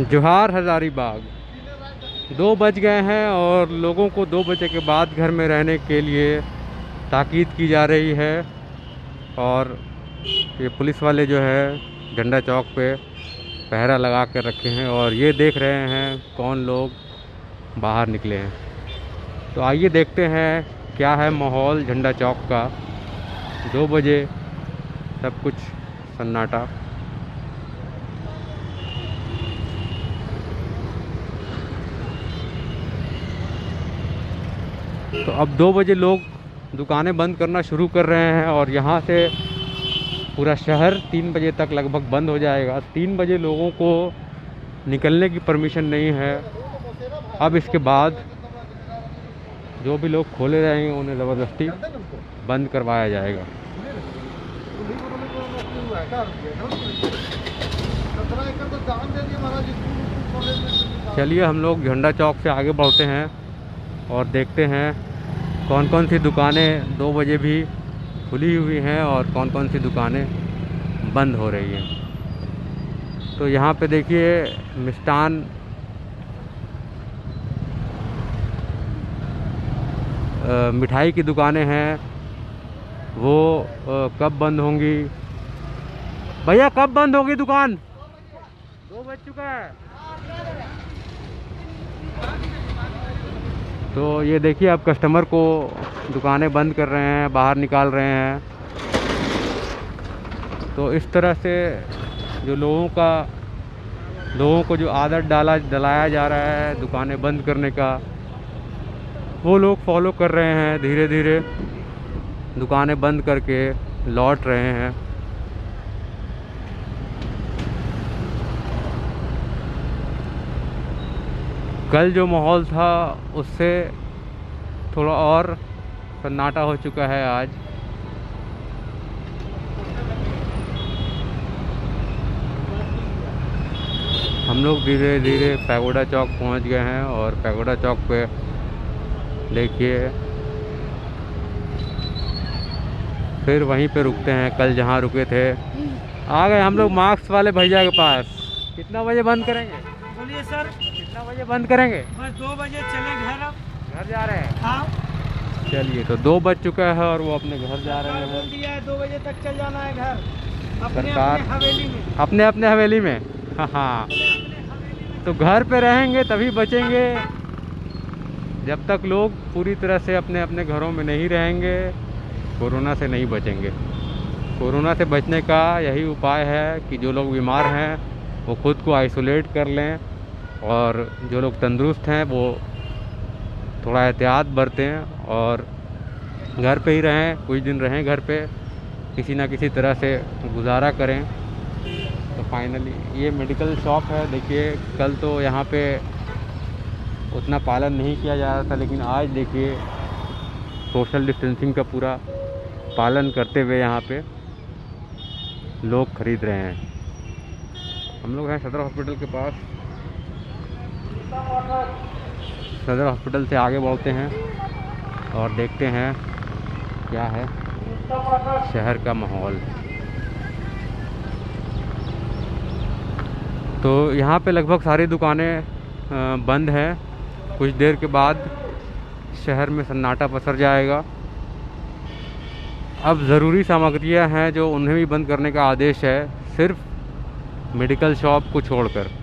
जोहार हज़ारीबाग। 2 बज गए हैं और लोगों को 2 बजे के बाद घर में रहने के लिए ताकीद की जा रही है। और ये पुलिस वाले जो है झंडा चौक पे पहरा लगा कर रखे हैं और ये देख रहे हैं कौन लोग बाहर निकले हैं। तो आइए देखते हैं क्या है माहौल झंडा चौक का। 2 बजे सब कुछ सन्नाटा। तो अब 2 बजे लोग दुकानें बंद करना शुरू कर रहे हैं और यहाँ से पूरा शहर 3 बजे तक लगभग बंद हो जाएगा। 3 बजे लोगों को निकलने की परमिशन नहीं है। अब इसके बाद जो भी लोग खोले रहेंगे उन्हें ज़बरदस्ती बंद करवाया जाएगा। चलिए हम लोग झंडा चौक से आगे बढ़ते हैं और देखते हैं कौन कौन सी दुकानें 2 बजे भी खुली हुई हैं और कौन कौन सी दुकानें बंद हो रही हैं। तो यहाँ पे देखिए मिष्ठान मिठाई की दुकानें हैं, वो कब बंद होंगी? भैया कब बंद होगी दुकान? 2 बज चुका है। तो ये देखिए अब कस्टमर को दुकानें बंद कर रहे हैं, बाहर निकाल रहे हैं। तो इस तरह से जो लोगों को जो आदत डलाया जा रहा है दुकानें बंद करने का, वो लोग फॉलो कर रहे हैं। धीरे धीरे दुकानें बंद करके लौट रहे हैं। कल जो माहौल था उससे थोड़ा और सन्नाटा हो चुका है आज। हम लोग धीरे धीरे पैगोडा चौक पहुंच गए हैं और पैगोडा चौक पे देखिए फिर वहीं पे रुकते हैं। कल जहां रुके थे आ गए हम लोग मार्क्स वाले भैया के पास। कितना बजे बंद करेंगे? बोलिए सर। कितना बजे बंद करेंगे? बस 2 बजे चले घर। अब घर जा रहे हैं? हाँ। चलिए तो 2 बज चुका है और वो अपने घर जा रहे हैं। बोल दिया है 2 बजे तक चल जाना है घर, अपने सरकार अपने हवेली में। अपने अपने हवेली में। हाँ तो घर पे रहेंगे तभी बचेंगे। जब तक लोग पूरी तरह से अपने अपने घरों में नहीं रहेंगे कोरोना से नहीं बचेंगे। कोरोना से बचने का यही उपाय है कि जो लोग बीमार हैं वो खुद को आइसोलेट कर लें और जो लोग तंदुरुस्त हैं वो थोड़ा एहतियात बरतें और घर पे ही रहें। कुछ दिन रहें घर पे, किसी ना किसी तरह से गुजारा करें। तो फाइनली ये मेडिकल शॉप है। देखिए कल तो यहाँ पे उतना पालन नहीं किया जा रहा था, लेकिन आज देखिए सोशल डिस्टेंसिंग का पूरा पालन करते हुए यहाँ पे लोग खरीद रहे हैं। हम लोग हैं सदर हॉस्पिटल के पास। सदर हॉस्पिटल से आगे बढ़ते हैं और देखते हैं क्या है शहर का माहौल। तो यहाँ पे लगभग सारी दुकानें बंद हैं। कुछ देर के बाद शहर में सन्नाटा पसर जाएगा। अब ज़रूरी सामग्रियाँ हैं जो उन्हें भी बंद करने का आदेश है, सिर्फ मेडिकल शॉप को छोड़कर।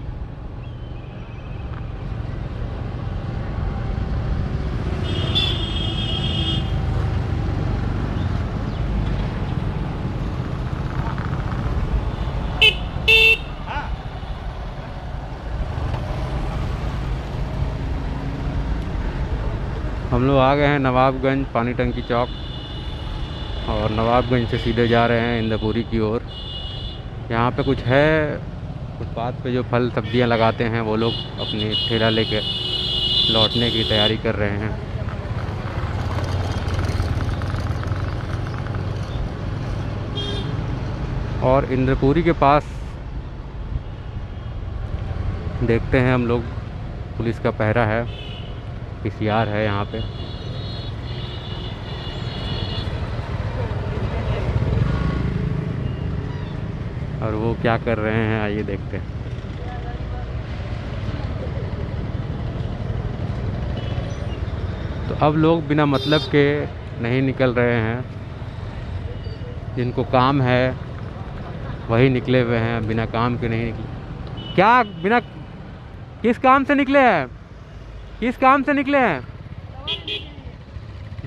हम लोग आ गए हैं नवाबगंज पानी टंकी चौक और नवाबगंज से सीधे जा रहे हैं इंद्रपुरी की ओर। यहाँ पे कुछ है फुटपाथ पे जो फल सब्जियाँ लगाते हैं वो लोग अपनी ठेला लेके लौटने की तैयारी कर रहे हैं। और इंद्रपुरी के पास देखते हैं हम लोग, पुलिस का पहरा है, पीसीआर है यहाँ पे। और वो क्या कर रहे हैं आइए देखते हैं। अब लोग बिना मतलब के नहीं निकल रहे हैं। जिनको काम है वही निकले हुए हैं, बिना काम के नहीं निकले। क्या बिना किस काम से निकले हैं? किस काम से निकले हैं?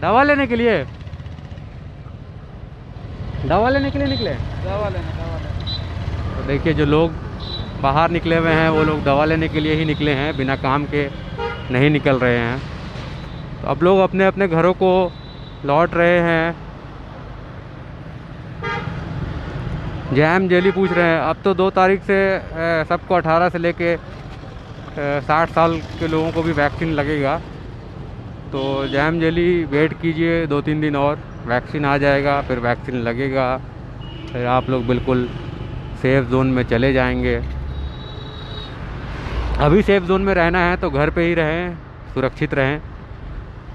दवा लेने के लिए। दवा लेने के लिए निकले। दवा लेने। तो देखिए जो लोग बाहर निकले हुए हैं वो लोग दवा लेने के लिए ही निकले हैं, बिना काम के नहीं निकल रहे हैं। तो अब लोग अपने अपने घरों को लौट रहे हैं। जैम जेली पूछ रहे हैं। अब तो 2 तारीख से सबको 18 से लेके 60 साल के लोगों को भी वैक्सीन लगेगा। तो जैम जेली वेट कीजिए 2-3 दिन और, वैक्सीन आ जाएगा, फिर वैक्सीन लगेगा, फिर आप लोग बिल्कुल सेफ जोन में चले जाएंगे। अभी सेफ जोन में रहना है तो घर पे ही रहें, सुरक्षित रहें।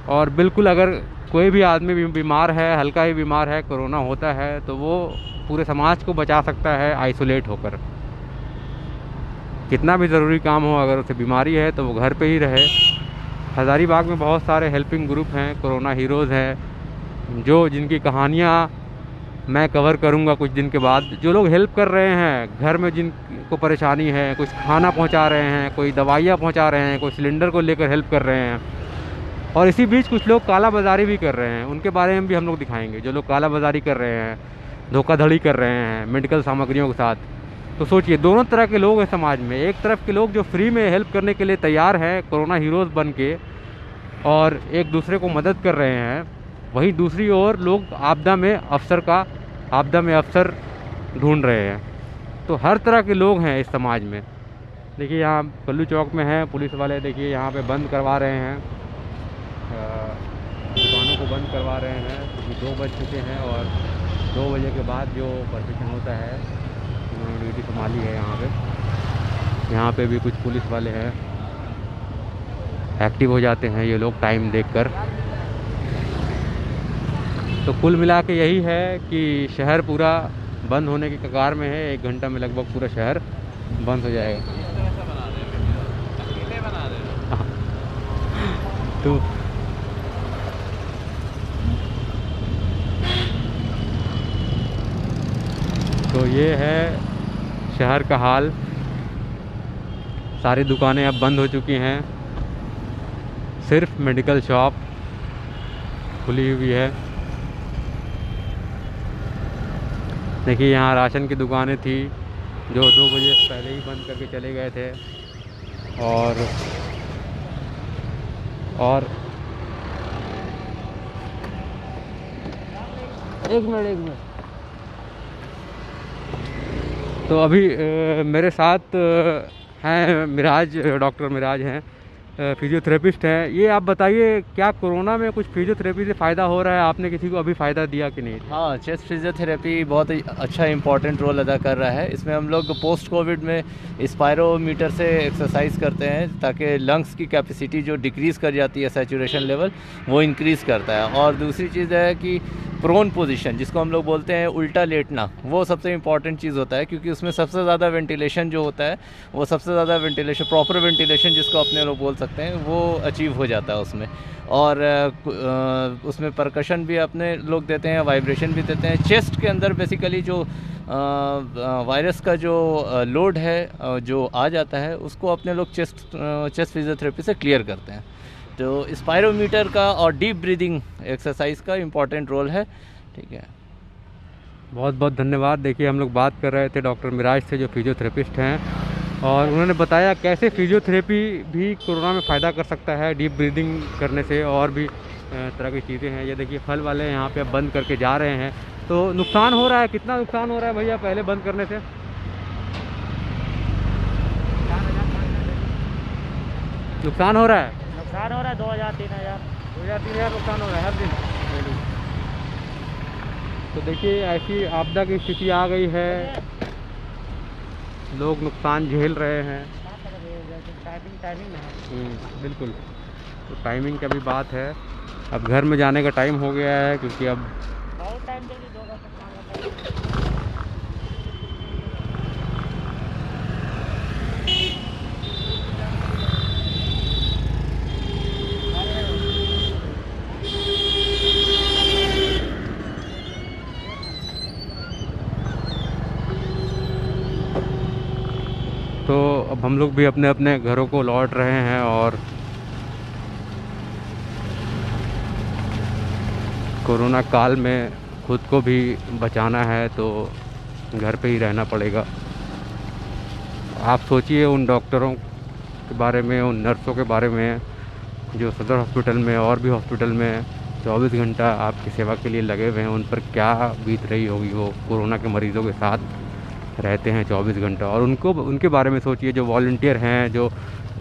और बिल्कुल अगर कोई भी आदमी बीमार है, हल्का ही बीमार है, कोरोना होता है, तो वो पूरे समाज को बचा सकता है आइसोलेट होकर। कितना भी ज़रूरी काम हो, अगर उसे बीमारी है तो वो घर पे ही रहे। हज़ारीबाग में बहुत सारे हेल्पिंग ग्रुप हैं, कोरोना हीरोज़ हैं, जिनकी कहानियाँ मैं कवर करूँगा कुछ दिन के बाद। जो लोग हेल्प कर रहे हैं, घर में जिनको परेशानी है, कुछ खाना पहुँचा रहे हैं, कोई दवाइयाँ पहुँचा रहे हैं, कोई सिलेंडर को लेकर हेल्प कर रहे हैं। और इसी बीच कुछ लोग काला बाज़ारी भी कर रहे हैं, उनके बारे में भी हम लोग दिखाएंगे। जो लोग काला बाज़ारी कर रहे हैं, धोखाधड़ी कर रहे हैं मेडिकल सामग्रियों के साथ। तो सोचिए, दोनों तरह के लोग हैं समाज में। एक तरफ के लोग जो फ्री में हेल्प करने के लिए तैयार हैं, कोरोना हीरोज़ बन के, और एक दूसरे को मदद कर रहे हैं। वहीं दूसरी ओर लोग आपदा में अफसर ढूंढ रहे हैं। तो हर तरह के लोग हैं इस समाज में। देखिए यहाँ कल्लू चौक में है, पुलिस वाले देखिए यहाँ पे बंद करवा रहे हैं, दुकानों को बंद करवा रहे हैं, क्योंकि 2 बज चुके हैं और 2 बजे के बाद जो परमिशन होता है, उन्होंने ड्यूटी संभाली है यहाँ पे। यहाँ पे भी कुछ पुलिस वाले हैं, एक्टिव हो जाते हैं ये लोग टाइम देखकर। तो कुल मिला के यही है कि शहर पूरा बंद होने की कगार में है। 1 घंटा में लगभग पूरा शहर बंद हो जाएगा। तो ये है शहर का हाल। सारी दुकानें अब बंद हो चुकी हैं, सिर्फ मेडिकल शॉप खुली हुई है। देखिए यहाँ राशन की दुकानें थी जो 2 बजे पहले ही बंद करके चले गए थे। और एक मिनट। तो अभी मेरे साथ हैं मिराज, डॉक्टर मिराज हैं, फिजियोथेरेपिस्ट हैं। ये आप बताइए, क्या कोरोना में कुछ फिजियोथेरेपी से फ़ायदा हो रहा है? आपने किसी को अभी फ़ायदा दिया कि नहीं? हाँ, चेस्ट फिजियोथेरेपी बहुत ही अच्छा इंपॉर्टेंट रोल अदा कर रहा है। इसमें हम लोग पोस्ट कोविड में स्पायरोमीटर से एक्सरसाइज करते हैं, ताकि लंग्स की कैपेसिटी जो डिक्रीज़ कर जाती है, सैचुरेशन लेवल, वो इंक्रीज़ करता है। और दूसरी चीज़ है कि प्रोन पोजीशन, जिसको हम लोग बोलते हैं उल्टा लेटना, वो सबसे इंपॉर्टेंट चीज़ होता है, क्योंकि उसमें सबसे ज़्यादा वेंटिलेशन जो होता है, वो सबसे ज़्यादा वेंटिलेशन, प्रॉपर वेंटिलेशन जिसको अपने लोग बोल सकते हैं, वो अचीव हो जाता है उसमें। और उसमें परकशन भी अपने लोग देते हैं, वाइब्रेशन भी देते हैं। चेस्ट के अंदर बेसिकली जो वायरस का जो लोड है जो आ जाता है, उसको अपने लोग चेस्ट फिजियोथेरेपी से क्लियर करते हैं। तो स्पायरोमीटर का और डीप ब्रीदिंग एक्सरसाइज का इम्पॉर्टेंट रोल है। ठीक है, बहुत बहुत धन्यवाद। देखिए हम लोग बात कर रहे थे डॉक्टर मिराज से, जो फिजियोथेरेपिस्ट हैं, और उन्होंने बताया कैसे फिजियोथेरेपी भी कोरोना में फ़ायदा कर सकता है, डीप ब्रीदिंग करने से। और भी तरह की चीज़ें हैं। ये देखिए फल वाले यहाँ पे अब बंद करके जा रहे हैं। तो नुकसान हो रहा है, कितना नुकसान हो रहा है भैया पहले बंद करने से? नुकसान हो रहा है? 2000-3000 नुकसान हो रहा है हर दिन। तो देखिए ऐसी आपदा की स्थिति आ गई है, लोग नुकसान झेल रहे हैं। बिल्कुल, तो टाइमिंग का भी बात है। अब घर में जाने का टाइम हो गया है, क्योंकि अब बहुत टाइम जल्दी 2 घंटे। हम लोग भी अपने अपने घरों को लौट रहे हैं और कोरोना काल में खुद को भी बचाना है तो घर पे ही रहना पड़ेगा। आप सोचिए उन डॉक्टरों के बारे में, उन नर्सों के बारे में जो सदर हॉस्पिटल में और भी हॉस्पिटल में 24 घंटा आपकी सेवा के लिए लगे हुए हैं, उन पर क्या बीत रही होगी। वो कोरोना के मरीज़ों के साथ रहते हैं 24 घंटा। और उनके बारे में सोचिए जो वॉलंटियर हैं, जो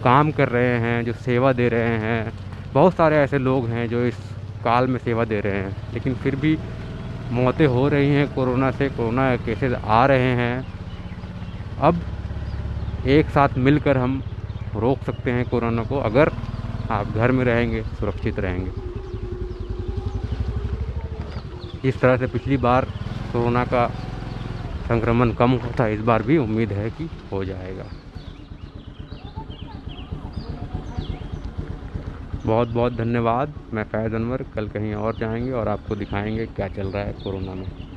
काम कर रहे हैं, जो सेवा दे रहे हैं। बहुत सारे ऐसे लोग हैं जो इस काल में सेवा दे रहे हैं, लेकिन फिर भी मौतें हो रही हैं कोरोना से, कोरोना केसेस आ रहे हैं। अब एक साथ मिलकर हम रोक सकते हैं कोरोना को, अगर आप घर में रहेंगे, सुरक्षित रहेंगे। इस तरह से पिछली बार कोरोना का संक्रमण कम होता, इस बार भी उम्मीद है कि हो जाएगा। बहुत बहुत धन्यवाद। मैं फैज़ अनवर, कल कहीं और जाएंगे और आपको दिखाएंगे क्या चल रहा है कोरोना में।